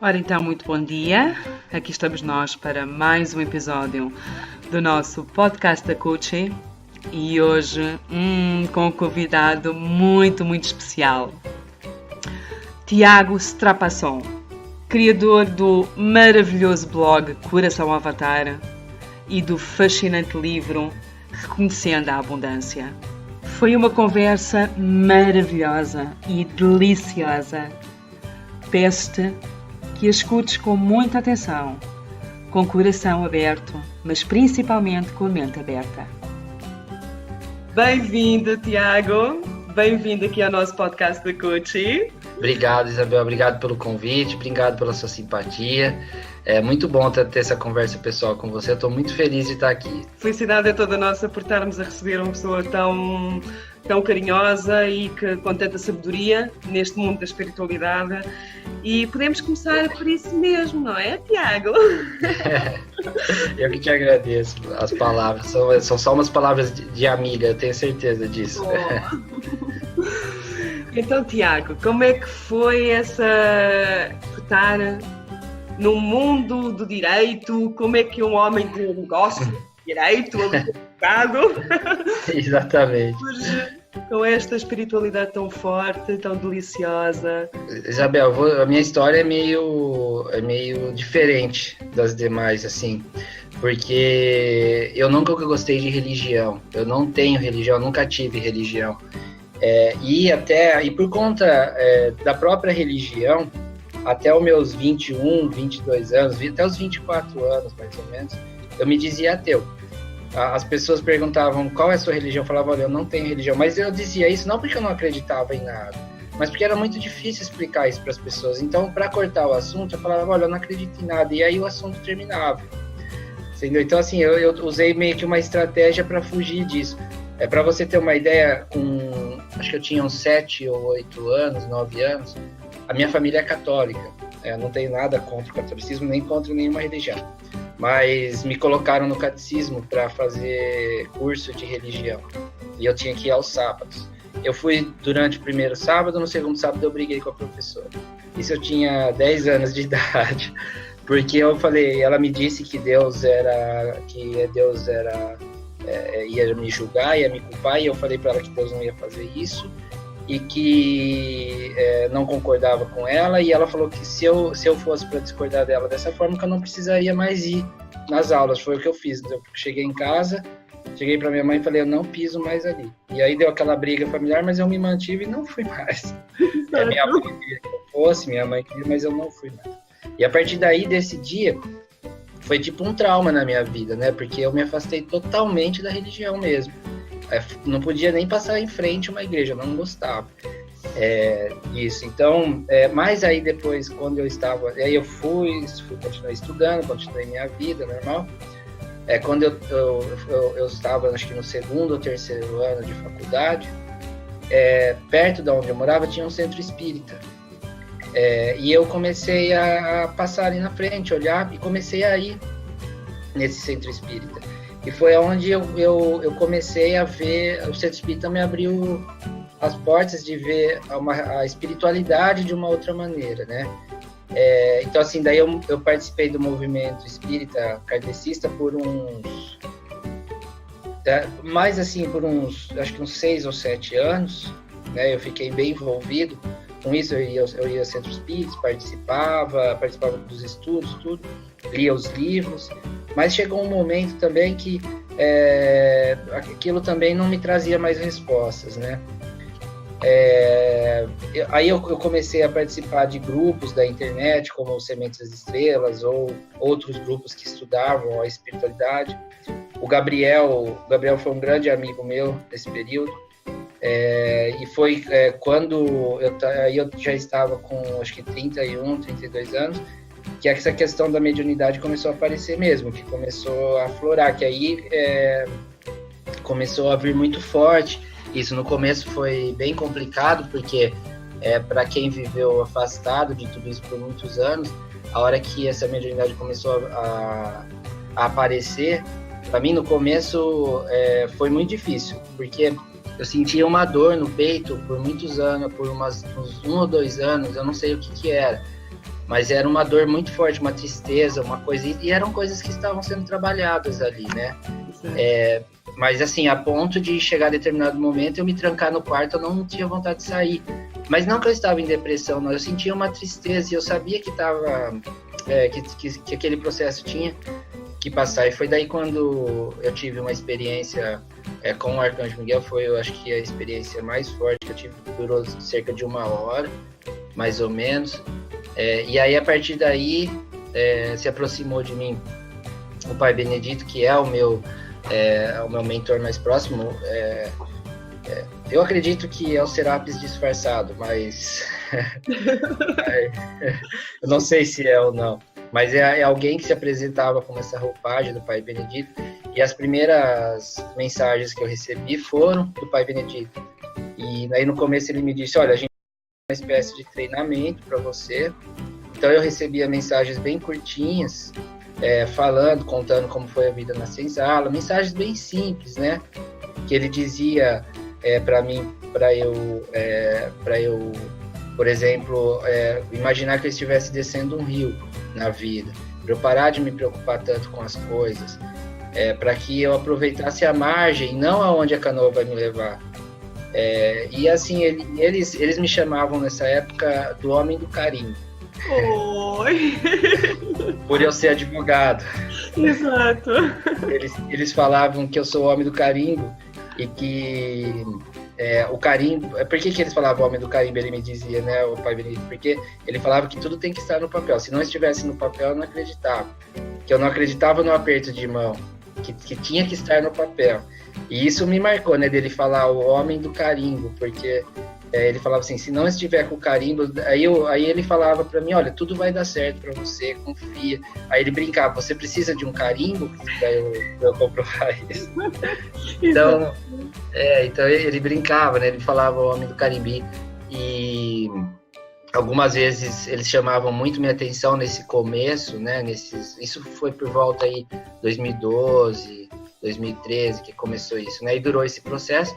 Ora então, muito bom dia. Aqui estamos nós para mais um episódio do nosso podcast da Coaching e hoje com um convidado muito especial. Tiago Strapasson, criador do maravilhoso blog Coração Avatar e do fascinante livro Reconhecendo a Abundância. Foi uma conversa maravilhosa e deliciosa. Peço-te que a escutes com muita atenção, com o coração aberto, mas principalmente com a mente aberta. Bem-vindo, Tiago. Bem-vindo aqui ao nosso podcast da Coaching. Obrigado, Isabel. Obrigado pelo convite, obrigado pela sua simpatia. É muito bom ter essa conversa pessoal com você. Eu estou muito feliz de estar aqui. Felicidade é toda nossa por estarmos a receber uma pessoa tão carinhosa e com tanta sabedoria neste mundo da espiritualidade. E podemos começar por isso mesmo, não é, Tiago? Eu que te agradeço. As palavras são só umas palavras de amiga, eu tenho certeza disso. Oh. Então, Tiago, como é que foi estar no mundo do direito? Como é que um homem de negócio de direito, advogado, Exatamente, com esta espiritualidade tão forte, tão deliciosa? Isabel, a minha história é meio diferente das demais, assim, porque eu nunca gostei de religião. Eu não tenho religião, nunca tive religião. E por conta da própria religião, até os meus 21, 22 anos, até os 24 anos mais ou menos, eu me dizia ateu. As pessoas perguntavam qual é a sua religião, eu falava, olha, eu não tenho religião, mas eu dizia isso não porque eu não acreditava em nada, mas porque era muito difícil explicar isso para as pessoas. Então, para cortar o assunto, eu falava, olha, eu não acredito em nada, e aí o assunto terminava. Entendeu? Então, assim, eu usei meio que uma estratégia para fugir disso. Para você ter uma ideia, acho que eu tinha uns 7 ou 8 anos, 9 anos, a minha família é católica. Eu não tenho nada contra o catolicismo, nem contra nenhuma religião. Mas me colocaram no catecismo para fazer curso de religião. E eu tinha que ir aos sábados. Eu fui durante o primeiro sábado, no segundo sábado eu briguei com a professora. Isso eu tinha 10 anos de idade. Porque eu falei, ela me disse que Deus ia me julgar, ia me culpar, e eu falei para ela que Deus não ia fazer isso e que não concordava com ela, e ela falou que se eu fosse para discordar dela dessa forma, que eu não precisaria mais ir nas aulas. Foi o que eu fiz. Eu cheguei em casa, cheguei para minha mãe e falei, eu não piso mais ali. E aí deu aquela briga familiar, mas eu me mantive e não fui mais. Minha mãe queria que eu fosse, minha mãe queria, mas eu não fui mais. E a partir daí, desse dia, foi tipo um trauma na minha vida, né? Porque eu me afastei totalmente da religião mesmo. Não podia nem passar em frente a uma igreja, eu não gostava disso. Então, mas aí depois, quando eu estava... Aí eu fui continuar estudando, continuei minha vida normal. Quando eu estava, acho que no segundo ou terceiro ano de faculdade, perto de onde eu morava, tinha um centro espírita. E eu comecei a passar ali na frente, olhar, e comecei a ir nesse centro espírita. E foi onde eu comecei a ver, o centro espírita me abriu as portas de ver a espiritualidade de uma outra maneira, né? Então, assim, daí eu participei do movimento espírita kardecista por uns, acho que uns 6 ou 7 anos, né? Eu fiquei bem envolvido com isso. Eu ia ao centro espírita, participava dos estudos, tudo, lia os livros, mas chegou um momento também que aquilo também não me trazia mais respostas, né? Aí eu comecei a participar de grupos da internet, como o Sementes das Estrelas, ou outros grupos que estudavam a espiritualidade. O Gabriel foi um grande amigo meu nesse período. E foi quando eu já estava com, acho que 31, 32 anos, que essa questão da mediunidade começou a aparecer mesmo, que começou a aflorar, que aí começou a vir muito forte. Isso no começo foi bem complicado, porque para quem viveu afastado de tudo isso por muitos anos, a hora que essa mediunidade começou a aparecer, para mim no começo foi muito difícil, porque eu sentia uma dor no peito por muitos anos, por uns 1 ou 2 anos, eu não sei o que era. mas era uma dor muito forte, uma tristeza, uma coisa, e eram coisas que estavam sendo trabalhadas ali, né? Mas assim, a ponto de chegar a determinado momento, eu me trancar no quarto, eu não tinha vontade de sair. Mas não que eu estava em depressão, não, eu sentia uma tristeza e eu sabia que que aquele processo tinha que passar. E foi daí quando eu tive uma experiência com o Arcanjo Miguel, foi, eu acho que a experiência mais forte que eu tive, durou cerca de 1 hora, mais ou menos. E aí, a partir daí, se aproximou de mim o Pai Benedito, que é o meu mentor mais próximo. Eu acredito que é o Serapis disfarçado, mas eu não sei se é ou não. Mas é alguém que se apresentava com essa roupagem do Pai Benedito, e as primeiras mensagens que eu recebi foram do Pai Benedito. E aí no começo ele me disse, olha, a gente tem uma espécie de treinamento para você. Então eu recebia mensagens bem curtinhas, contando como foi a vida na senzala, mensagens bem simples, né? Que ele dizia para mim, para eu, por exemplo, imaginar que eu estivesse descendo um rio na vida, para eu parar de me preocupar tanto com as coisas, para que eu aproveitasse a margem, não aonde a canoa vai me levar. E assim, eles me chamavam nessa época do Homem do Carinho. Oi! Por eu ser advogado. Exato. Eles falavam que eu sou o Homem do Carimbo e que o carimbo... Por que eles falavam Homem do Carimbo? Ele me dizia, né, o Pai Benedito? Porque ele falava que tudo tem que estar no papel. Se não estivesse no papel, eu não acreditava. Que eu não acreditava no aperto de mão. Que tinha que estar no papel. E isso me marcou, né, dele falar o Homem do Carimbo, porque... ele falava assim, se não estiver com o carimbo, aí ele falava para mim, olha, tudo vai dar certo para você, confia. Aí ele brincava, você precisa de um carimbo para eu comprovar isso. Então, então ele brincava, né? Ele falava o Homem do Carimbi. E algumas vezes eles chamavam muito minha atenção nesse começo, né? Isso foi por volta aí 2012, 2013 que começou isso, né? E durou esse processo.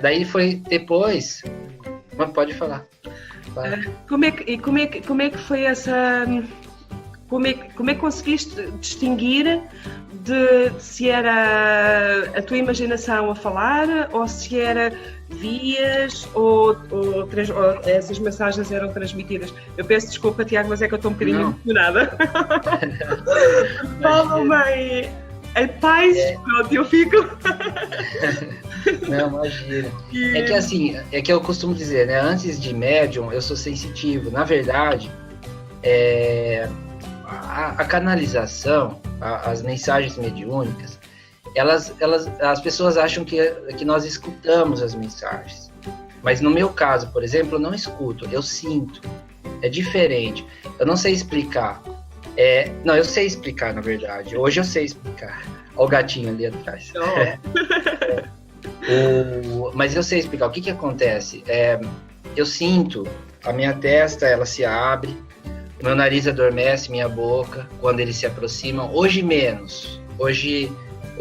Daí foi depois, mas pode falar. Como é que foi essa? Como é que conseguiste distinguir de se era a tua imaginação a falar ou se era vias ou essas mensagens eram transmitidas? Eu peço desculpa, Tiago, mas é que eu estou um bocadinho emocionada. Fala-me em paz, pronto, eu fico. Não, imagina. É que assim, que eu costumo dizer, né? Antes de médium, eu sou sensitivo. Na verdade, a canalização, as mensagens mediúnicas, as pessoas acham que nós escutamos as mensagens. Mas no meu caso, por exemplo, eu não escuto, eu sinto. É diferente. Eu não sei explicar. Não, eu sei explicar, na verdade. Hoje eu sei explicar. Olha o gatinho ali atrás. Mas eu sei explicar. O que acontece? Eu sinto, a minha testa, ela se abre, meu nariz adormece, minha boca, quando eles se aproximam. Hoje menos. Hoje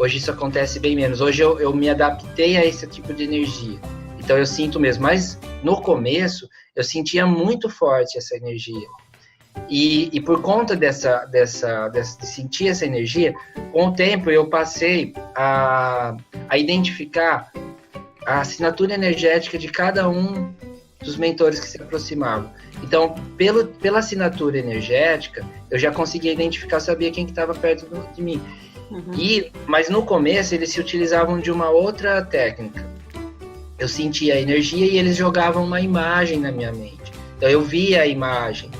isso acontece bem menos. Hoje eu me adaptei a esse tipo de energia. Então eu sinto mesmo. Mas no começo, eu sentia muito forte essa energia. E por conta de sentir essa energia, com o tempo eu passei a identificar a assinatura energética de cada um dos mentores que se aproximavam. Então, pela assinatura energética, eu já conseguia identificar, sabia quem que estava perto de mim. Uhum. Mas no começo eles se utilizavam de uma outra técnica. Eu sentia a energia e eles jogavam uma imagem na minha mente. Então eu via a imagem.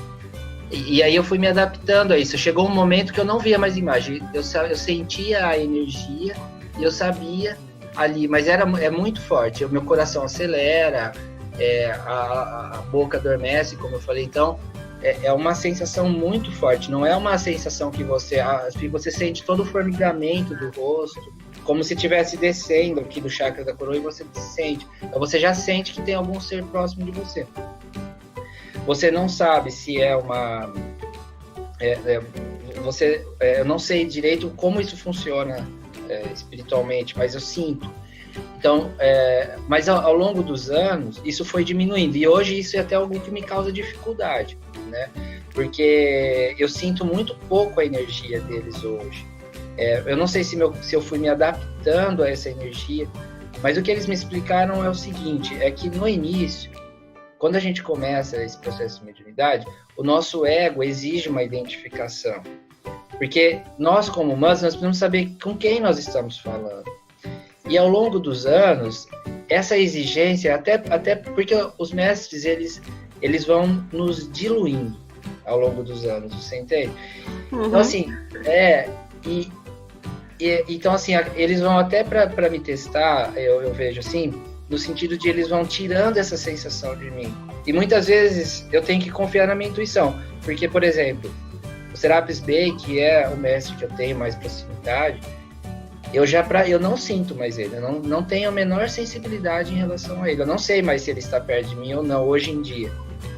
E aí eu fui me adaptando a isso. Chegou um momento que eu não via mais imagem. Eu sentia a energia e eu sabia ali, mas é muito forte. O meu coração acelera, a boca adormece, como eu falei. Então, é uma sensação muito forte. Não é uma sensação que você sente todo o formigamento do rosto, como se estivesse descendo aqui do chakra da coroa e você sente. Então, você já sente que tem algum ser próximo de você. Você não sabe se é uma... eu não sei direito como isso funciona espiritualmente, mas eu sinto. Então, mas ao longo dos anos, isso foi diminuindo. E hoje isso é até algo que me causa dificuldade, né? porque eu sinto muito pouco a energia deles hoje. Eu não sei se eu fui me adaptando a essa energia, mas o que eles me explicaram é o seguinte, é que no início, quando a gente começa esse processo de mediunidade, o nosso ego exige uma identificação. Porque nós, como humanos, nós precisamos saber com quem nós estamos falando. E ao longo dos anos, essa exigência, até porque os mestres, eles vão nos diluindo ao longo dos anos, você entende? Uhum. Então, assim, então, assim, eles vão até para me testar, eu vejo assim, no sentido de eles vão tirando essa sensação de mim. E muitas vezes eu tenho que confiar na minha intuição. Porque, por exemplo, o Serapis Bey, que é o mestre que eu tenho mais proximidade, eu não sinto mais ele. Eu não tenho a menor sensibilidade em relação a ele. Eu não sei mais se ele está perto de mim ou não, hoje em dia.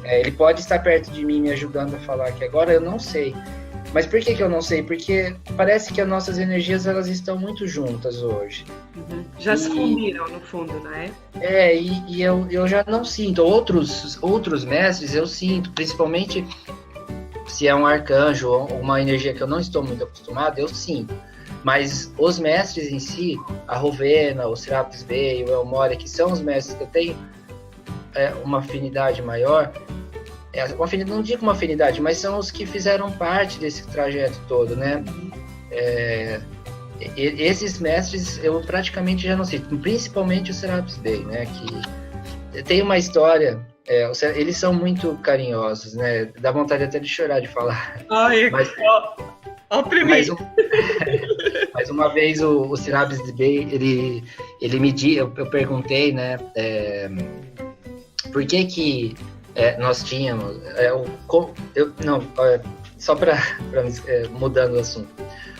Ele pode estar perto de mim me ajudando a falar aqui agora, eu não sei. Mas por que eu não sei? Porque parece que as nossas energias, elas estão muito juntas hoje. Uhum. Já se fundiram, no fundo, não é? E eu já não sinto. Outros mestres eu sinto, principalmente se é um arcanjo ou uma energia que eu não estou muito acostumado, eu sinto. Mas os mestres em si, a Rovena, o Serapis Bey, o El Morya, que são os mestres que eu tenho uma afinidade maior, não digo uma afinidade, mas são os que fizeram parte desse trajeto todo, né? Esses mestres eu praticamente já não sei, principalmente o Serapis Bey, né? Que tem uma história, eles são muito carinhosos, né? Dá vontade até de chorar de falar. Ai, mas uma vez o Serapis Bey, ele me disse, eu perguntei, né? Por que nós tínhamos... só para mudando o assunto.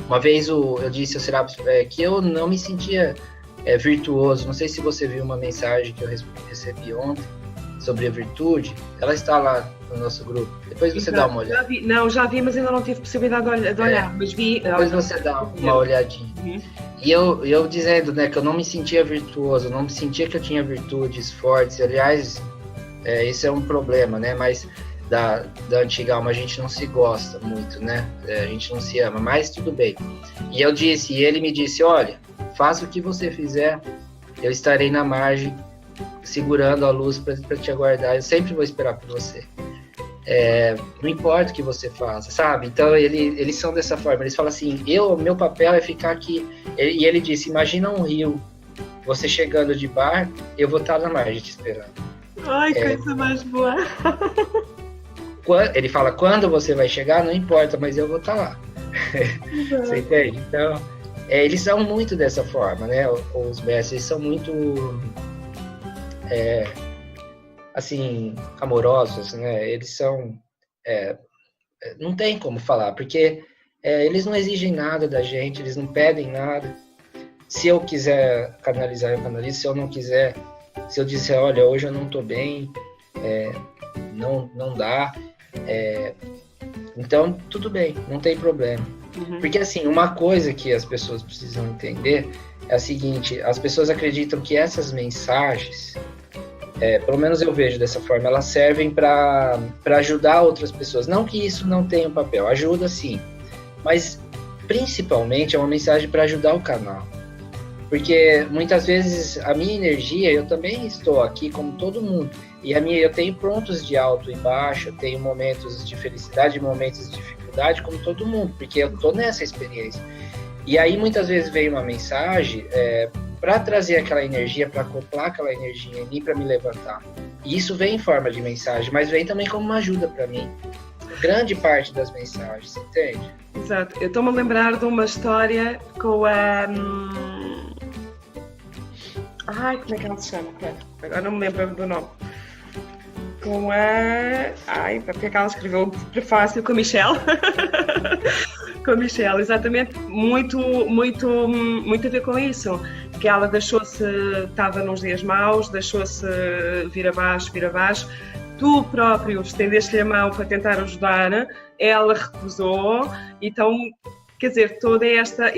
Uma vez eu disse ao Serapis que eu não me sentia virtuoso. Não sei se você viu uma mensagem que eu recebi ontem sobre a virtude. Ela está lá no nosso grupo. Depois você dá uma olhada. Já vi, mas ainda não tive possibilidade de olhar. Mas vi. Depois você dá uma olhadinha. Uhum. E eu dizendo, né, que eu não me sentia virtuoso, não me sentia que eu tinha virtudes fortes. Aliás, esse é um problema, né? Mas da antiga alma a gente não se gosta muito, né? A gente não se ama, mas tudo bem. E ele me disse, olha, faça o que você fizer, eu estarei na margem, segurando a luz para te aguardar, eu sempre vou esperar por você. Não importa o que você faça, sabe? Então eles são dessa forma, eles falam assim, meu papel é ficar aqui. E ele disse, imagina um rio, você chegando de barco, eu vou estar na margem te esperando. Ai, coisa mais boa. Ele fala, quando você vai chegar, não importa, mas eu vou estar lá. Você entende? Então, eles são muito dessa forma, né? Os mestres são muito, assim, amorosos, né? Eles são... não tem como falar, porque eles não exigem nada da gente, eles não pedem nada. Se eu quiser canalizar, eu canalizo. Se eu não quiser, se eu disser, olha, hoje eu não estou bem, não dá. Então, tudo bem, não tem problema. Uhum. Porque, assim, uma coisa que as pessoas precisam entender é a seguinte, as pessoas acreditam que essas mensagens, pelo menos eu vejo dessa forma, elas servem para ajudar outras pessoas. Não que isso não tenha um papel, ajuda sim, mas principalmente é uma mensagem para ajudar o canal. Porque muitas vezes a minha energia, eu também estou aqui como todo mundo, e eu tenho pontos de alto e baixo, eu tenho momentos de felicidade, momentos de dificuldade, como todo mundo, porque eu estou nessa experiência. E aí muitas vezes vem uma mensagem para trazer aquela energia, para acoplar aquela energia em mim, para me levantar. E isso vem em forma de mensagem, mas vem também como uma ajuda para mim. Grande parte das mensagens, entende? Exato. Eu estou-me a lembrar de uma história com a... Ai, como é que ela se chama? Agora não me lembro do nome. Com a... Ai, porque é que ela escreveu o prefácio com a Michelle? Com a Michelle, exatamente. Muito a ver com isso. Que ela estava nos dias maus, deixou-se vir abaixo. Tu próprio estendeste-lhe a mão para tentar ajudar, ela recusou, então quer dizer, toda esta,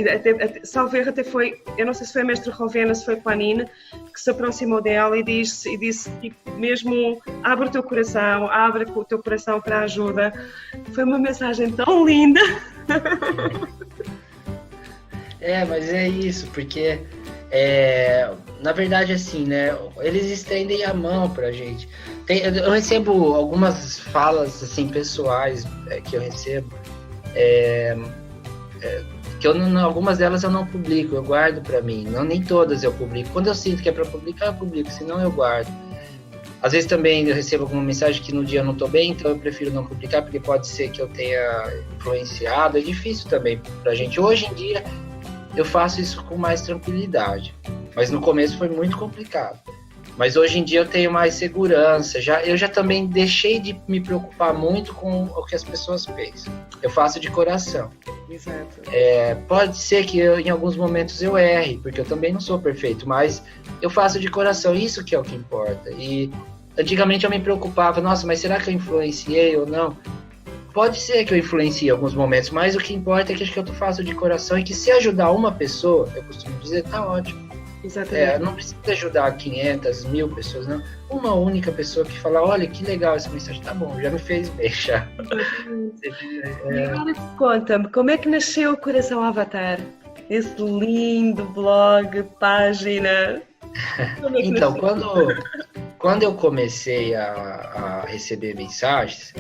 salvo erro, até foi, eu não sei se foi a mestra Rovena, se foi a Panine, que se aproximou dela e disse tipo, mesmo, abre o teu coração, abre o teu coração para a ajuda. Foi uma mensagem tão linda. Mas é isso, porque na verdade, assim, né, eles estendem a mão pra gente. Eu recebo algumas falas, assim, pessoais que eu recebo, que algumas delas eu não publico, eu guardo pra mim. Não, nem todas eu publico. Quando eu sinto que é pra publicar, eu publico, senão eu guardo. Às vezes também eu recebo alguma mensagem que no dia eu não tô bem, então eu prefiro não publicar, porque pode ser que eu tenha influenciado. É difícil também pra gente. Hoje em dia, eu faço isso com mais tranquilidade. Mas no começo foi muito complicado. Mas hoje em dia eu tenho mais segurança. Eu já também deixei de me preocupar muito com o que as pessoas pensam. Eu faço de coração. Exato. Pode ser que em alguns momentos eu erre, porque eu também não sou perfeito, mas eu faço de coração. Isso que é o que importa. E antigamente eu me preocupava, nossa, mas será que eu influenciei ou não? Pode ser que eu influencie em alguns momentos, mas o que importa é que eu faço de coração e que se ajudar uma pessoa, eu costumo dizer, tá ótimo. Exatamente. Não precisa ajudar 500, 1000 pessoas, não. Uma única pessoa que fala, olha, que legal essa mensagem, tá bom, já me fez bem, já. E agora conta-me, como é que nasceu o Coração Avatar? Esse lindo blog, página. Então, quando eu comecei a receber mensagens,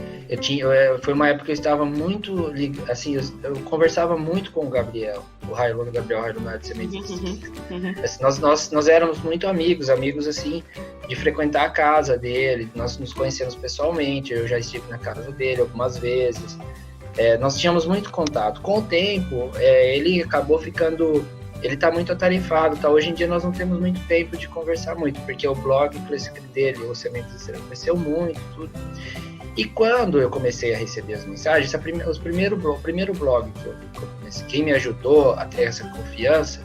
foi uma época que eu estava muito, assim, eu conversava muito com o Gabriel Railon de Sementes. Nós éramos muito amigos assim, de frequentar a casa dele, nós nos conhecemos pessoalmente, eu já estive na casa dele algumas vezes, nós tínhamos muito contato. Com o tempo, ele acabou ficando... Ele está muito atarefado, tá? Hoje em dia nós não temos muito tempo de conversar muito, porque o blog dele, o Sementes, cresceu muito, tudo. E quando eu comecei a receber as mensagens, o primeiro blog que eu comecei, quem me ajudou a ter essa confiança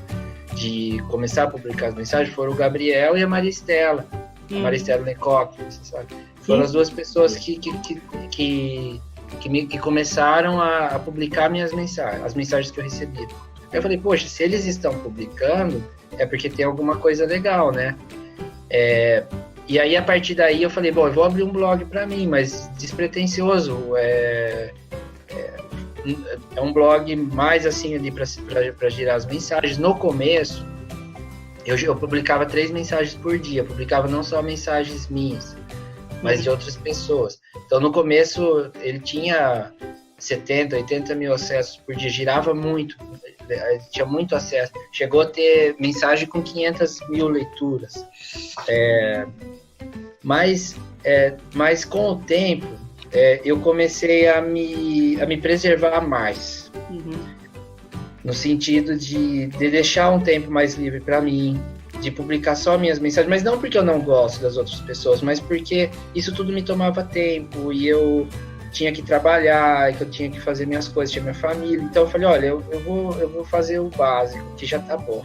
de começar a publicar as mensagens foram o Gabriel e a Maristela, a Maristela Lecoq, você sabe? Foram as duas pessoas que começaram a publicar as mensagens que eu recebia. Eu falei, poxa, se eles estão publicando, é porque tem alguma coisa legal, né? E aí, a partir daí, eu falei, bom, eu vou abrir um blog para mim, mas despretensioso. É um blog mais assim ali para girar as mensagens. No começo, eu publicava 3 mensagens por dia. Eu publicava não só mensagens minhas, mas de outras pessoas. Então, no começo, ele tinha 70, 80 mil acessos por dia, girava muito, tinha muito acesso, chegou a ter mensagem com 500 mil leituras, mas com o tempo eu comecei a me preservar mais, no sentido de deixar um tempo mais livre para mim, de publicar só minhas mensagens, mas não porque eu não gosto das outras pessoas, mas porque isso tudo me tomava tempo e eu tinha que trabalhar, que eu tinha que fazer minhas coisas, tinha minha família. Então eu falei, olha, eu vou fazer o básico, que já tá bom.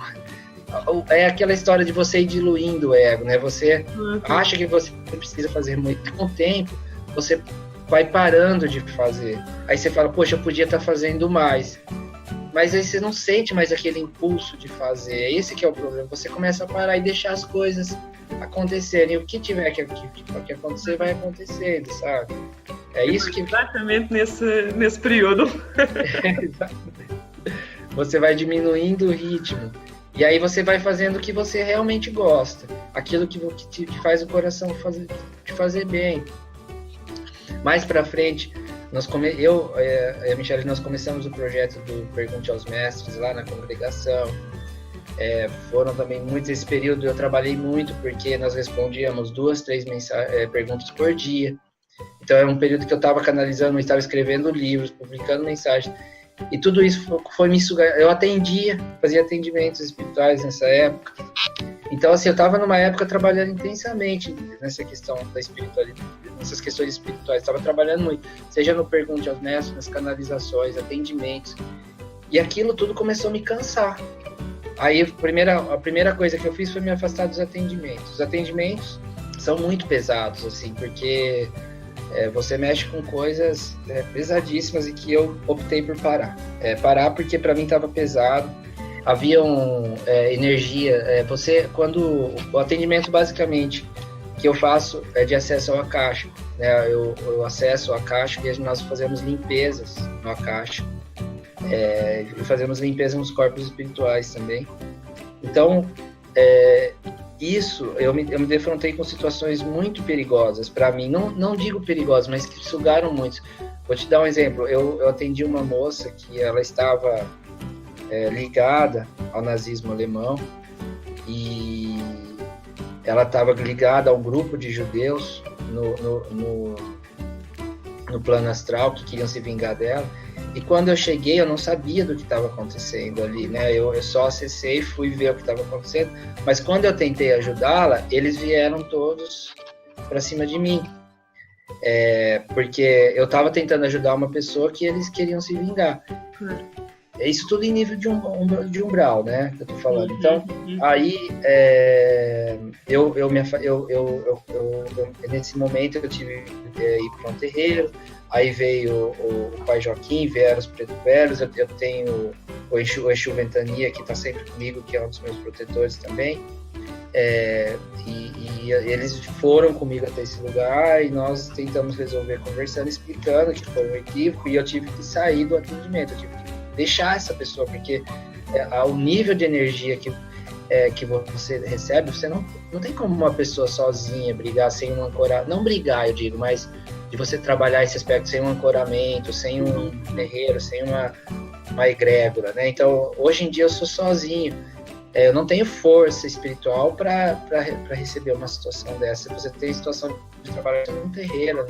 É aquela história de você ir diluindo o ego, né? Você acha que você precisa fazer muito. Com o tempo, você vai parando de fazer. Aí você fala, poxa, eu podia estar fazendo mais. Mas aí você não sente mais aquele impulso de fazer. Esse que é o problema. Você começa a parar e deixar as coisas acontecerem. O que tiver que acontecer, vai acontecendo, sabe? É isso que... Exatamente nesse período. Você vai diminuindo o ritmo. E aí você vai fazendo o que você realmente gosta. Aquilo que te faz o coração te fazer bem. Mais pra frente, eu e a Michelle, nós começamos o projeto do Pergunte aos Mestres lá na congregação. Foram também muitos, esse período eu trabalhei muito, porque nós respondíamos 2, 3 perguntas por dia. Então era um período que eu estava canalizando, eu estava escrevendo livros, publicando mensagens, e tudo isso foi me sugar. Eu fazia atendimentos espirituais nessa época. Então, assim, eu estava numa época trabalhando intensamente nessa questão da espiritualidade, nessas questões espirituais. Estava trabalhando muito, seja no Pergunte aos Mestres, nas canalizações, atendimentos. E aquilo tudo começou a me cansar. Aí a primeira coisa que eu fiz foi me afastar dos atendimentos. Os atendimentos são muito pesados, assim, porque você mexe com coisas pesadíssimas e que eu optei por parar. Parar porque para mim estava pesado. Havia energia. Quando o atendimento basicamente que eu faço é de acesso ao akáshico, né? Eu acesso ao akáshico e nós fazemos limpezas no akáshico. E fazemos limpeza nos corpos espirituais também. Então, isso, eu me defrontei com situações muito perigosas para mim. Não digo perigosas, mas que sugaram muito. Vou te dar um exemplo. Eu atendi uma moça que ela estava ligada ao nazismo alemão e ela estava ligada a um grupo de judeus no plano astral que queriam se vingar dela. E quando eu cheguei, eu não sabia do que estava acontecendo ali, né? Eu só acessei, fui ver o que estava acontecendo. Mas quando eu tentei ajudá-la, eles vieram todos para cima de mim. Porque eu estava tentando ajudar uma pessoa que eles queriam se vingar. Isso tudo em nível de umbral, né? Que eu tô falando. Então, aí, nesse momento, eu tive que ir para um terreiro. Aí veio o Pai Joaquim, vieram os Preto Velhos, eu tenho o Exu Ventania, que está sempre comigo, que é um dos meus protetores também. E eles foram comigo até esse lugar e nós tentamos resolver conversando, explicando que foi um equívoco e eu tive que sair do atendimento, eu tive que deixar essa pessoa, porque ao nível de energia que você recebe, você não tem como uma pessoa sozinha brigar sem um ancoramento, não brigar, eu digo, mas de você trabalhar esse aspecto sem um ancoramento, sem um terreiro, sem uma egrégora, né? Então, hoje em dia eu sou sozinho, eu não tenho força espiritual para receber uma situação dessa. Você tem situação de trabalhar em um terreiro,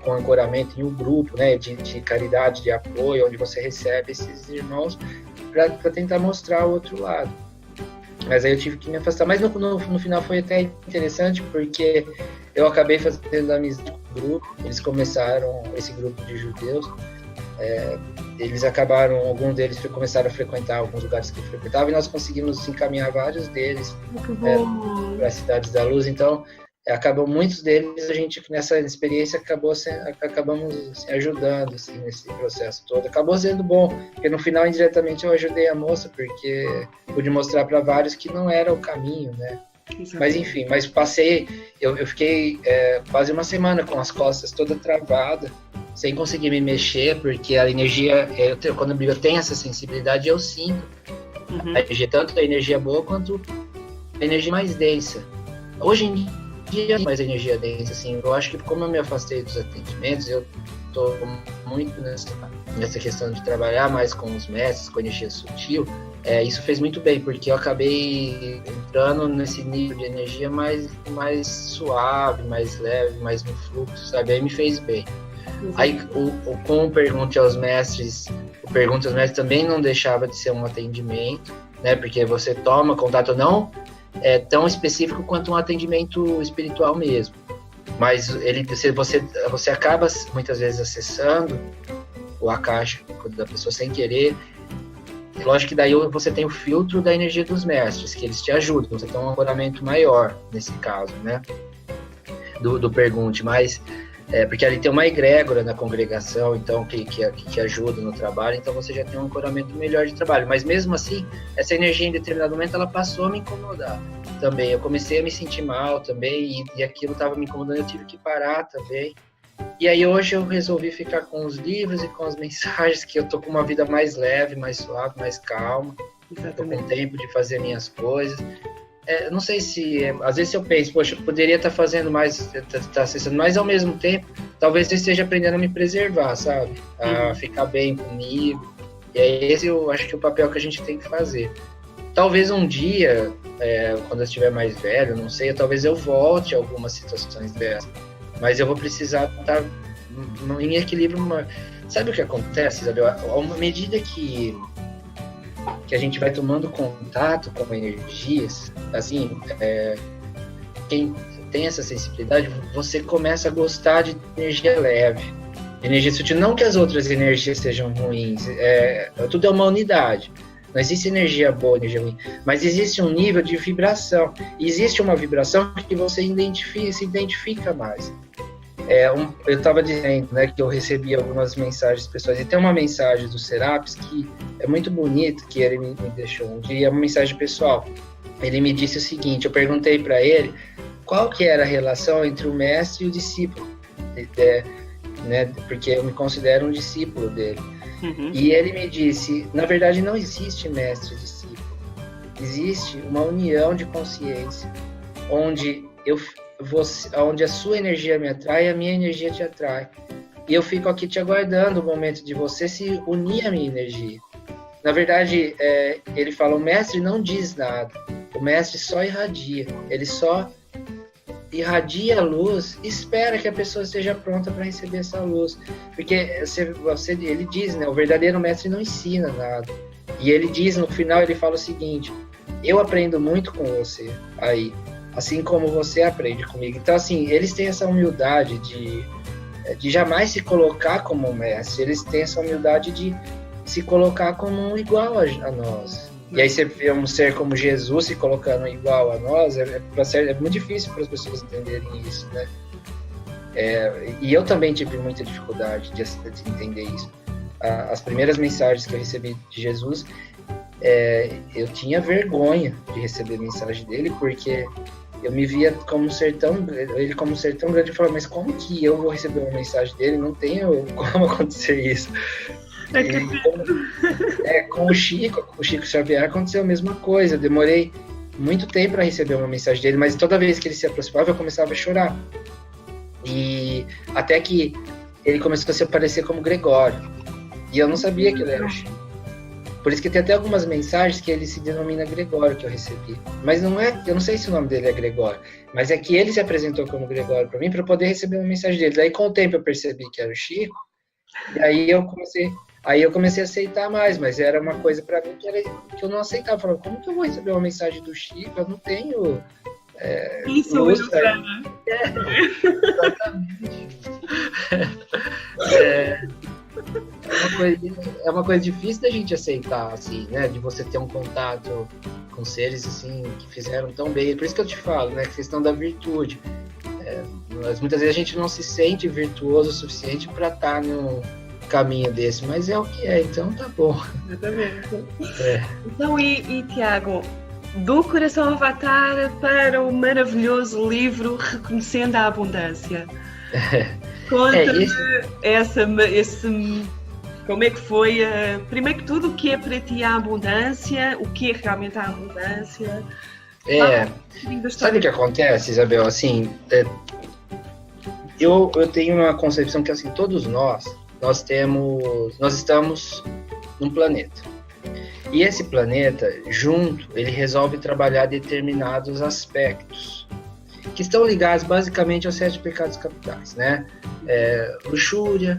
com ancoramento, em um grupo, né, de caridade, de apoio, onde você recebe esses irmãos para tentar mostrar o outro lado. Mas aí eu tive que me afastar. Mas no final foi até interessante, porque eu acabei fazendo amizade com o grupo. Eles começaram, esse grupo de judeus, eles acabaram, alguns deles começaram a frequentar alguns lugares que eu frequentava, e nós conseguimos encaminhar vários deles para as Cidades da Luz. Então, acabou muitos deles, a gente nessa experiência acabamos se ajudando assim, nesse processo todo. Acabou sendo bom, porque no final indiretamente eu ajudei a moça, porque pude mostrar para vários que não era o caminho, né? Exatamente. Mas enfim, eu fiquei quase uma semana com as costas toda travada, sem conseguir me mexer, porque a energia, quando eu tenho essa sensibilidade, eu sinto a energia, tanto a energia boa quanto a energia mais densa. Hoje em dia, mais energia densa, assim, eu acho que como eu me afastei dos atendimentos, eu estou muito nessa questão de trabalhar mais com os mestres, com energia sutil. Isso fez muito bem, porque eu acabei entrando nesse nível de energia mais suave, mais leve, mais no fluxo, sabe? Aí me fez bem. Aí, com o Pergunte aos Mestres, o Pergunte aos Mestres também não deixava de ser um atendimento, né? Porque você toma contato, não é tão específico quanto um atendimento espiritual mesmo. Mas você acaba muitas vezes acessando o akáshico da pessoa sem querer. Lógico que daí você tem o filtro da energia dos mestres, que eles te ajudam, você tem um ancoramento maior nesse caso, né? Do Pergunte, mas porque ali tem uma egrégora na congregação, então que ajuda no trabalho, então você já tem um ancoramento melhor de trabalho. Mas mesmo assim, essa energia em determinado momento ela passou a me incomodar também. Eu comecei a me sentir mal também e aquilo estava me incomodando, eu tive que parar também. E aí hoje eu resolvi ficar com os livros e com as mensagens, que eu tô com uma vida mais leve, mais suave, mais calma. Tô com tempo de fazer minhas coisas. Não sei se... às vezes eu penso, poxa, eu poderia estar fazendo mais, tá acessando, mas ao mesmo tempo, talvez eu esteja aprendendo a me preservar, sabe? A ficar bem comigo. E é esse eu acho que é o papel que a gente tem que fazer. Talvez um dia, quando eu estiver mais velho, não sei, talvez eu volte a algumas situações dessas. Mas eu vou precisar estar em equilíbrio. Sabe o que acontece, Isabel? À medida que a gente vai tomando contato com energias, assim, quem tem essa sensibilidade, você começa a gostar de energia leve, energia sutil. Não que as outras energias sejam ruins, tudo é uma unidade. Não existe energia boa, energia ruim, mas existe um nível de vibração. Existe uma vibração que você se identifica mais. Eu estava dizendo, né, que eu recebi algumas mensagens pessoais, e tem uma mensagem do Serapis que é muito bonita, que ele me deixou um dia, é uma mensagem pessoal. Ele me disse o seguinte, eu perguntei para ele qual que era a relação entre o mestre e o discípulo, né, porque eu me considero um discípulo dele. Uhum. E ele me disse, na verdade não existe mestre e discípulo, existe uma união de consciência, onde a sua energia me atrai, a minha energia te atrai. E eu fico aqui te aguardando o momento de você se unir à minha energia. Na verdade, ele fala, o mestre não diz nada, o mestre só irradia, ele só irradia a luz, espera que a pessoa esteja pronta para receber essa luz. Porque ele diz, né, o verdadeiro mestre não ensina nada. E ele diz, no final, ele fala o seguinte, eu aprendo muito com você aí, assim como você aprende comigo. Então, assim, eles têm essa humildade de jamais se colocar como um mestre, eles têm essa humildade de se colocar como um igual a nós. E aí você vê um ser como Jesus se colocando igual a nós, é muito difícil para as pessoas entenderem isso, né? E eu também tive muita dificuldade de entender isso. As primeiras mensagens que eu recebi de Jesus, eu tinha vergonha de receber mensagem dele, porque eu me via como ele como um ser tão grande, eu falava, mas como que eu vou receber uma mensagem dele? Não tem como acontecer isso. Com o Chico Xavier aconteceu a mesma coisa. Eu demorei muito tempo para receber uma mensagem dele, mas toda vez que ele se aproximava eu começava a chorar. E até que ele começou a se aparecer como Gregório. E eu não sabia que ele era o Chico. Por isso que tem até algumas mensagens que ele se denomina Gregório, que eu recebi. Mas não eu não sei se o nome dele é Gregório, mas é que ele se apresentou como Gregório para mim, para poder receber uma mensagem dele. Daí com o tempo eu percebi que era o Chico, e aí eu comecei a aceitar mais, mas era uma coisa para mim que eu não aceitava. Eu falava, como que eu vou receber uma mensagem do Chico? Eu não tenho... Isso luz, hoje é uma coisa difícil da gente aceitar, assim, né? De você ter um contato com seres, assim, que fizeram tão bem. Por isso que eu te falo, né? A questão da virtude. Mas muitas vezes a gente não se sente virtuoso o suficiente para estar num caminho desse, mas é o que é, então tá bom. Exatamente. Então, e Tiago, do Coração Avatar para o maravilhoso livro Reconhecendo a Abundância. Conta-me como é que foi, primeiro que tudo, o que é para ti a abundância, o que é realmente a abundância. Sabe o que acontece, Isabel? Assim, eu tenho uma concepção que, assim, todos nós estamos num planeta. E esse planeta, junto, ele resolve trabalhar determinados aspectos que estão ligados basicamente aos 7 pecados capitais, né? Luxúria,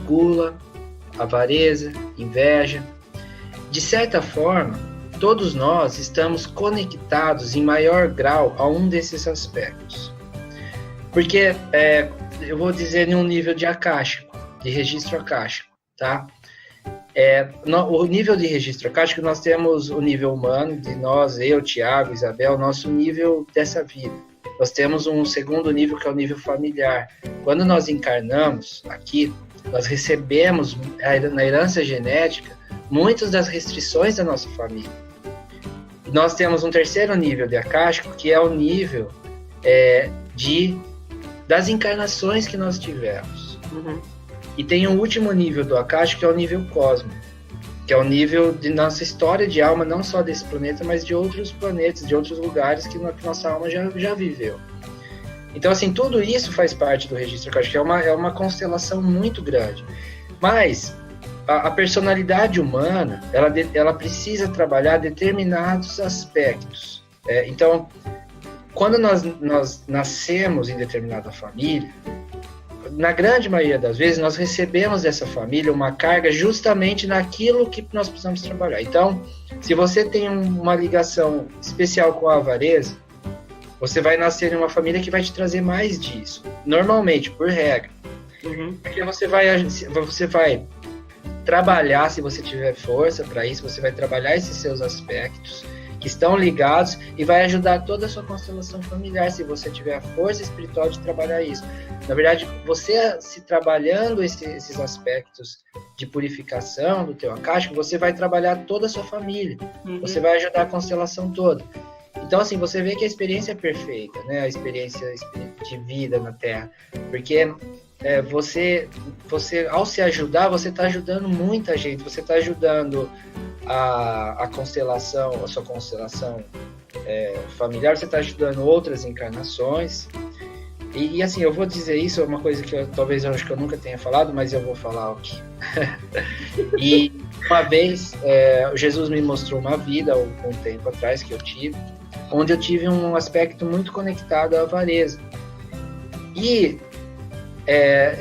gula, avareza, inveja. De certa forma, todos nós estamos conectados em maior grau a um desses aspectos. Porque, eu vou dizer em um nível de acástico, de registro acástico, tá? O nível de registro acástico, nós temos o nível humano, de nós, eu, Tiago, Isabel, nosso nível dessa vida. Nós temos um segundo nível, que é o nível familiar. Quando nós encarnamos aqui, nós recebemos, na herança genética, muitas das restrições da nossa família. Nós temos um terceiro nível de acástico, que é o nível das encarnações que nós tivemos. Uhum. E tem um último nível do acástico, que é o nível cósmico, que é o nível de nossa história de alma, não só desse planeta, mas de outros planetas, de outros lugares que nossa alma já viveu. Então, assim, tudo isso faz parte do registro acástico, é uma constelação muito grande. Mas a personalidade humana, ela precisa trabalhar determinados aspectos. Então, quando nós nascemos em determinada família, na grande maioria das vezes, nós recebemos dessa família uma carga justamente naquilo que nós precisamos trabalhar. Então, se você tem uma ligação especial com a avareza, você vai nascer em uma família que vai te trazer mais disso. Normalmente, por regra. Uhum. Porque você vai trabalhar, se você tiver força para isso, você vai trabalhar esses seus aspectos que estão ligados, e vai ajudar toda a sua constelação familiar, se você tiver a força espiritual de trabalhar isso. Na verdade, você se trabalhando esses aspectos de purificação do teu akáshico, você vai trabalhar toda a sua família, você vai ajudar a constelação toda. Então, assim, você vê que a experiência é perfeita, né? A experiência de vida na Terra, porque você, ao se ajudar, você está ajudando muita gente, você está ajudando a constelação, a sua constelação familiar, você está ajudando outras encarnações. E assim, eu vou dizer isso, é uma coisa que talvez eu acho que eu nunca tenha falado, mas eu vou falar aqui. E uma vez, Jesus me mostrou uma vida, um tempo atrás, que eu tive, onde eu tive um aspecto muito conectado à avareza. E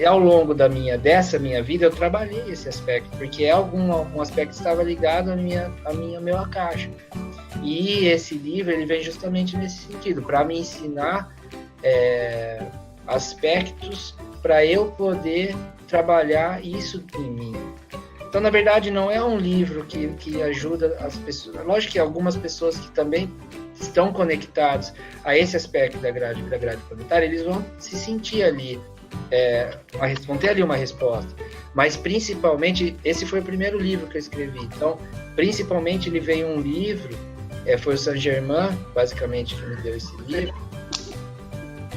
ao longo dessa minha vida, eu trabalhei esse aspecto, porque um aspecto estava ligado ao meu akáshico. E esse livro, ele vem justamente nesse sentido, para me ensinar aspectos para eu poder trabalhar isso em mim. Então, na verdade, não é um livro que ajuda as pessoas. Lógico que algumas pessoas que também estão conectados a esse aspecto da grade planetária, eles vão se sentir ali, vão ter ali uma resposta. Mas, principalmente, esse foi o primeiro livro que eu escrevi. Então, principalmente, ele veio um livro, foi o Saint Germain, basicamente, que me deu esse livro.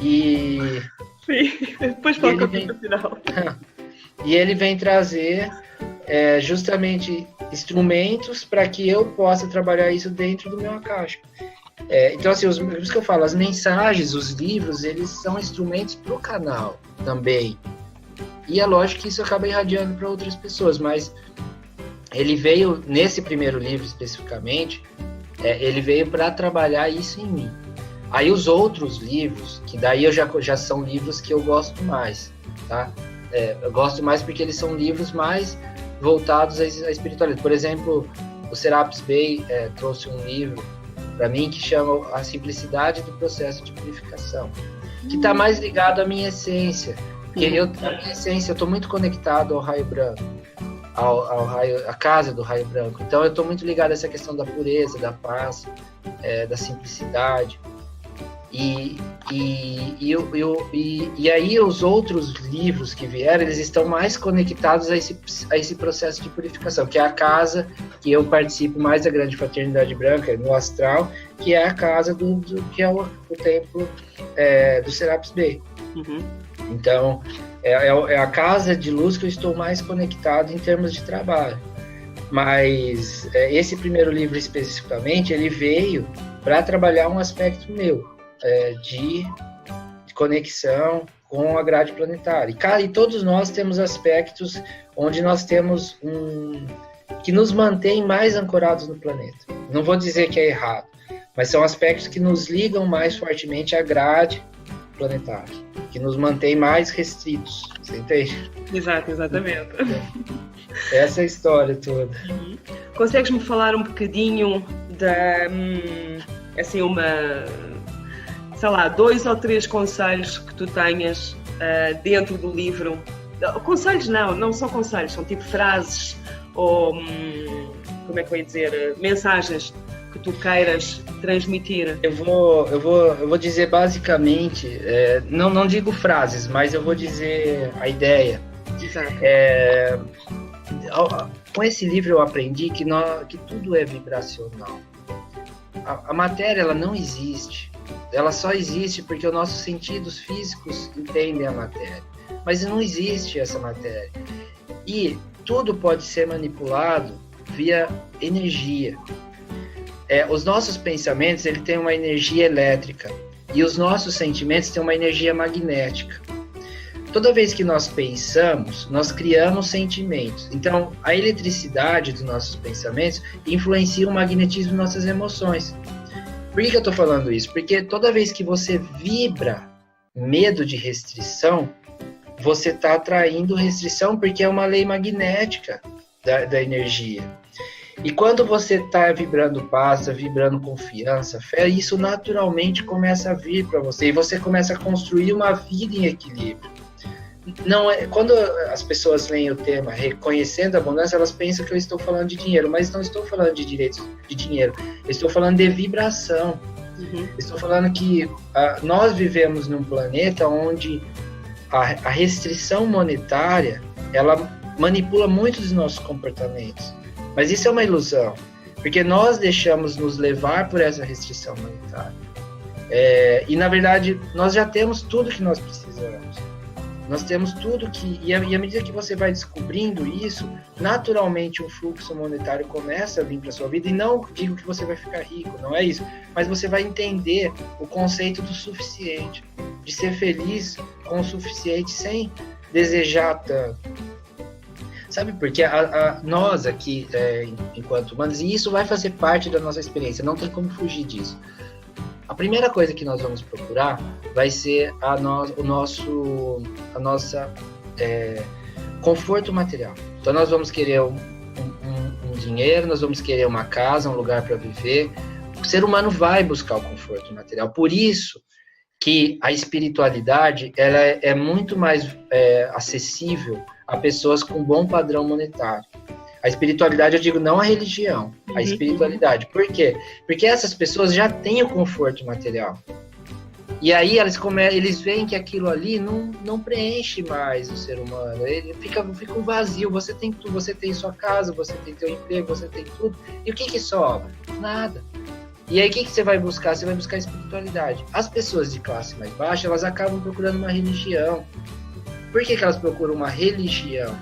E... Sim, depois para o capítulo final. E ele vem trazer justamente instrumentos para que eu possa trabalhar isso dentro do meu akáshico. Então, assim, por isso que eu falo, as mensagens, os livros, eles são instrumentos para o canal também. E é lógico que isso acaba irradiando para outras pessoas, mas ele veio, nesse primeiro livro especificamente, ele veio para trabalhar isso em mim. Aí os outros livros, que daí já são livros que eu gosto mais, tá? Eu gosto mais porque eles são livros mais voltados à espiritualidade. Por exemplo, o Serapis Bey trouxe um livro para mim que chama A Simplicidade do Processo de Purificação, que está mais ligado à minha essência. Porque a minha essência, eu estou muito conectado ao raio branco, à casa do raio branco. Então eu estou muito ligado a essa questão da pureza, da paz, da simplicidade. E aí os outros livros que vieram, eles estão mais conectados a esse processo de purificação, que é a casa que eu participo mais da Grande Fraternidade Branca, no astral, que é a casa que é o templo do Serapis Bey. Então, é a casa de luz que eu estou mais conectado em termos de trabalho. Mas esse primeiro livro especificamente, ele veio para trabalhar um aspecto meu, de conexão com a grade planetária. E todos nós temos aspectos onde nós temos que nos mantém mais ancorados no planeta. Não vou dizer que é errado, mas são aspectos que nos ligam mais fortemente à grade planetária, que nos mantém mais restritos. Você entende? Exatamente. Essa é a história toda. Consegues-me falar um bocadinho assim, sei lá, 2 ou 3 conselhos que tu tenhas dentro do livro? Conselhos não são conselhos, são tipo frases ou, como é que eu ia dizer, mensagens que tu queiras transmitir. Eu vou dizer basicamente, não digo frases, mas eu vou dizer a ideia. Exato. Com esse livro eu aprendi que tudo é vibracional. A matéria, ela não existe. Ela só existe porque os nossos sentidos físicos entendem a matéria. Mas não existe essa matéria. E tudo pode ser manipulado via energia. Os nossos pensamentos, ele tem uma energia elétrica. E os nossos sentimentos têm uma energia magnética. Toda vez que nós pensamos, nós criamos sentimentos. Então, a eletricidade dos nossos pensamentos influencia o magnetismo de nossas emoções. Por que eu estou falando isso? Porque toda vez que você vibra medo de restrição, você está atraindo restrição, porque é uma lei magnética da energia. E quando você está vibrando paz, tá vibrando confiança, fé, isso naturalmente começa a vir para você. E você começa a construir uma vida em equilíbrio. não é, quando as pessoas leem o tema reconhecendo a abundância, elas pensam que eu estou falando de dinheiro, mas não estou falando de direitos de dinheiro, eu estou falando de vibração. Estou falando que nós vivemos num planeta onde a restrição monetária, ela manipula muito dos nossos comportamentos, mas isso é uma ilusão, porque nós deixamos nos levar por essa restrição monetária, e na verdade nós já temos tudo que nós precisamos. Nós temos tudo que... E à medida que você vai descobrindo isso, naturalmente um fluxo monetário começa a vir para a sua vida. E não digo que você vai ficar rico, não é isso. Mas você vai entender o conceito do suficiente. De ser feliz com o suficiente sem desejar tanto. Sabe por quê? Nós aqui, enquanto humanos, e isso vai fazer parte da nossa experiência, não tem como fugir disso. A primeira coisa que nós vamos procurar vai ser a nossa conforto material. Então nós vamos querer um dinheiro, nós vamos querer uma casa, um lugar para viver. O ser humano vai buscar o conforto material. Por isso que a espiritualidade ela é muito mais acessível a pessoas com bom padrão monetário. A espiritualidade, eu digo, não a religião, a espiritualidade. Por quê? Porque essas pessoas já têm o conforto material. E aí eles veem que aquilo ali não preenche mais o ser humano. Ele fica um vazio. Você tem tudo, você tem sua casa, você tem teu emprego, você tem tudo. E o que sobra? Nada. E aí o que você vai buscar? Você vai buscar a espiritualidade. As pessoas de classe mais baixa, elas acabam procurando uma religião. Por que elas procuram uma religião?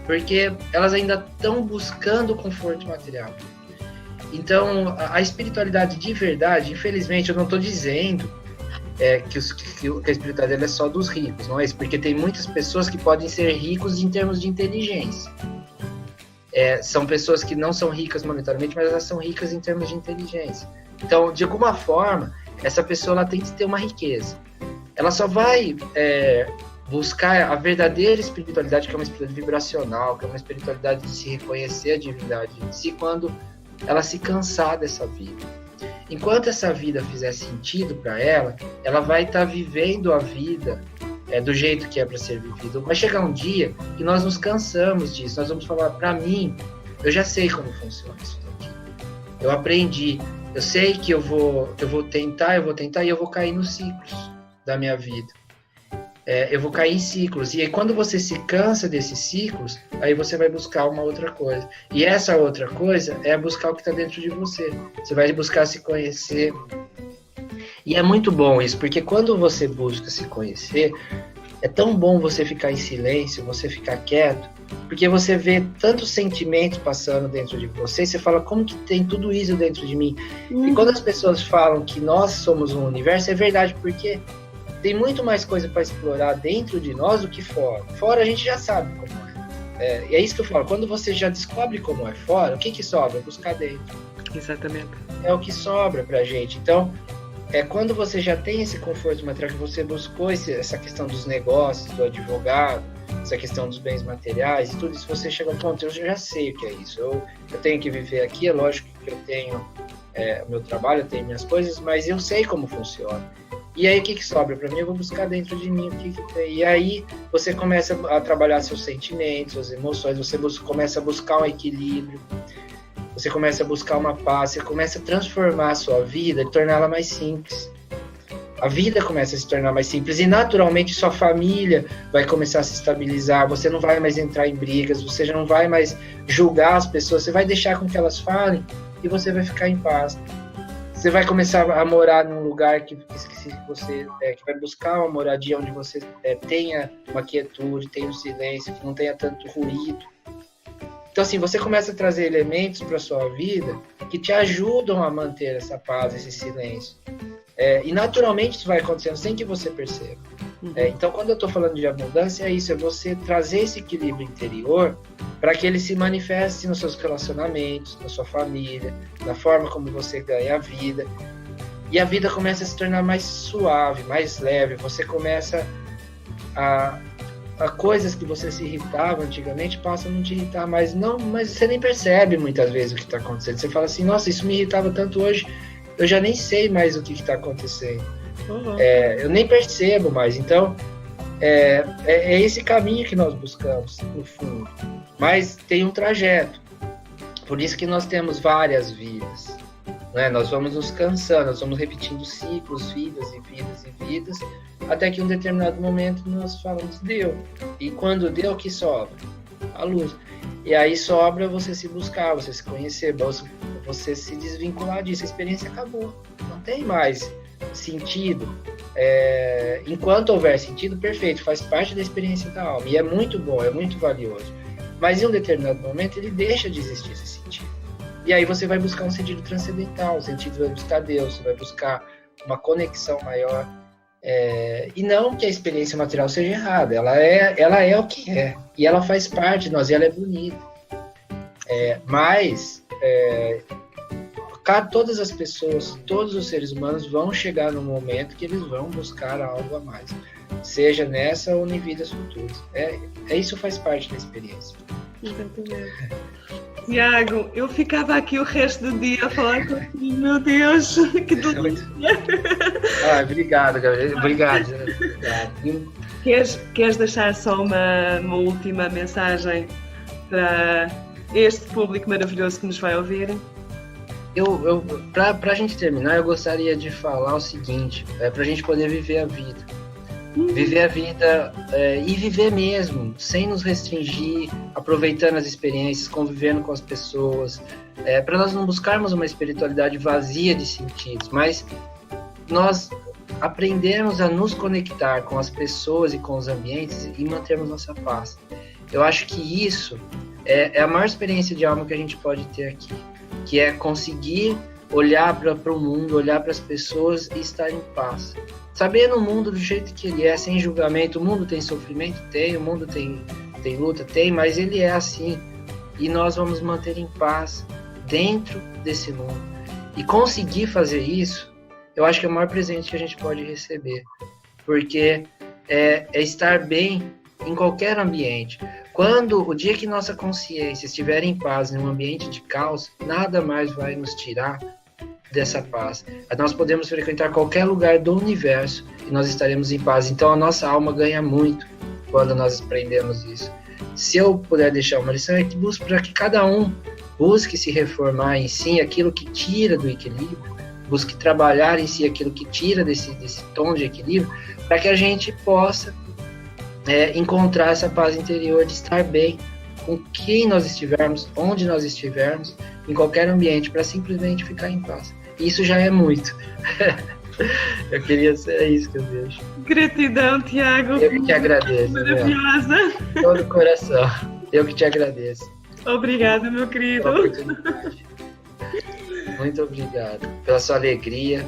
Porque elas ainda estão buscando conforto material. Então, a espiritualidade de verdade, infelizmente, eu não estou dizendo que a espiritualidade é só dos ricos, não é isso? Porque tem muitas pessoas que podem ser ricos em termos de inteligência. São pessoas que não são ricas monetariamente, mas elas são ricas em termos de inteligência. Então, de alguma forma, essa pessoa ela tem que ter uma riqueza. Ela só vai... buscar a verdadeira espiritualidade, que é uma espiritualidade vibracional, que é uma espiritualidade de se reconhecer a divindade de si quando ela se cansar dessa vida. Enquanto essa vida fizer sentido para ela, ela vai estar vivendo a vida do jeito que é para ser vivido. Vai chegar um dia que nós nos cansamos disso, nós vamos falar, para mim, eu já sei como funciona isso daqui. Eu aprendi, eu sei que eu vou tentar e eu vou cair nos ciclos da minha vida. Eu vou cair em ciclos. E aí, quando você se cansa desses ciclos, aí você vai buscar uma outra coisa. E essa outra coisa é buscar o que está dentro de você. Você vai buscar se conhecer. E é muito bom isso, porque quando você busca se conhecer, é tão bom você ficar em silêncio, você ficar quieto, porque você vê tantos sentimentos passando dentro de você, e você fala, como que tem tudo isso dentro de mim? E quando as pessoas falam que nós somos um universo, é verdade, porque... tem muito mais coisa para explorar dentro de nós do que fora. Fora a gente já sabe como é. E é isso que eu falo. Quando você já descobre como é fora, o que sobra? Buscar dentro. Exatamente. É o que sobra pra gente. Então, quando você já tem esse conforto material, que você buscou essa questão dos negócios, do advogado, essa questão dos bens materiais e tudo isso, você chega ao ponto, eu já sei o que é isso. Eu tenho que viver aqui, é lógico que eu tenho o meu trabalho, eu tenho minhas coisas, mas eu sei como funciona. E aí, o que sobra para mim? Eu vou buscar dentro de mim o que tem. E aí, você começa a trabalhar seus sentimentos, suas emoções, você começa a buscar um equilíbrio, você começa a buscar uma paz, você começa a transformar a sua vida e torná-la mais simples. A vida começa a se tornar mais simples e, naturalmente, sua família vai começar a se estabilizar, você não vai mais entrar em brigas, você já não vai mais julgar as pessoas, você vai deixar com que elas falem e você vai ficar em paz. Você vai começar a morar num lugar que você que vai buscar uma moradia onde você tenha uma quietude, tenha um silêncio, que não tenha tanto ruído. Então, assim, você começa a trazer elementos para a sua vida que te ajudam a manter essa paz, esse silêncio. E, naturalmente, isso vai acontecendo sem que você perceba. Então, quando eu estou falando de abundância, é isso, é você trazer esse equilíbrio interior para que ele se manifeste nos seus relacionamentos, na sua família, na forma como você ganha a vida. E a vida começa a se tornar mais suave, mais leve. Você começa a coisas que você se irritava antigamente passam a não te irritar mais. Não, mas você nem percebe muitas vezes o que está acontecendo. Você fala assim, nossa, isso me irritava tanto hoje, eu já nem sei mais o que está acontecendo. Eu nem percebo mais. Então, É esse caminho que nós buscamos, no fundo. Mas tem um trajeto. Por isso que nós temos várias vidas. Né? Nós vamos nos cansando, nós vamos repetindo ciclos, vidas e vidas e vidas, até que em um determinado momento nós falamos, deu. E quando deu, o que sobra? A luz. E aí sobra você se buscar, você se conhecer, você se desvincular disso. A experiência acabou. Não tem mais sentido. Enquanto houver sentido, perfeito, faz parte da experiência da alma. E é muito bom, é muito valioso. Mas em um determinado momento ele deixa de existir esse sentido. E aí você vai buscar um sentido transcendental, o sentido vai buscar Deus, você vai buscar uma conexão maior. E não que a experiência material seja errada, ela é o que é. E ela faz parte de nós, e ela é bonita. Mas todas as pessoas, todos os seres humanos vão chegar num momento que eles vão buscar algo a mais. Seja nessa ou em vidas futuras. Isso faz parte da experiência. Exatamente. Tiago, eu ficava aqui o resto do dia a falar contigo. Meu Deus, que delícia! Obrigado, Gabriel. Obrigado. Queres deixar só uma última mensagem para este público maravilhoso que nos vai ouvir? Para a gente terminar, eu gostaria de falar o seguinte, para a gente poder viver a vida. Viver a vida e viver mesmo, sem nos restringir, aproveitando as experiências, convivendo com as pessoas, para nós não buscarmos uma espiritualidade vazia de sentidos, mas nós aprendermos a nos conectar com as pessoas e com os ambientes e mantermos nossa paz. Eu acho que isso é a maior experiência de alma que a gente pode ter aqui, que é conseguir olhar para o mundo, olhar para as pessoas e estar em paz. Sabendo o mundo do jeito que ele é, sem julgamento. O mundo tem sofrimento? Tem. O mundo tem luta? Tem, mas ele é assim. E nós vamos manter em paz dentro desse mundo. E conseguir fazer isso, eu acho que é o maior presente que a gente pode receber. Porque é estar bem em qualquer ambiente. O dia que nossa consciência estiver em paz, em um ambiente de caos, nada mais vai nos tirar dessa paz. Nós podemos frequentar qualquer lugar do universo e nós estaremos em paz. Então a nossa alma ganha muito quando nós aprendemos isso. Se eu puder deixar uma lição, é que para que cada um busque se reformar em si aquilo que tira do equilíbrio, busque trabalhar em si aquilo que tira desse tom de equilíbrio, para que a gente possa encontrar essa paz interior de estar bem com quem nós estivermos, onde nós estivermos, em qualquer ambiente, para simplesmente ficar em paz. Isso já é muito. Eu queria ser isso que eu vejo. Gratidão, Tiago. Eu que te agradeço. Maravilhosa. Todo o coração. Eu que te agradeço. Obrigada, meu querido. Muito obrigado pela sua alegria,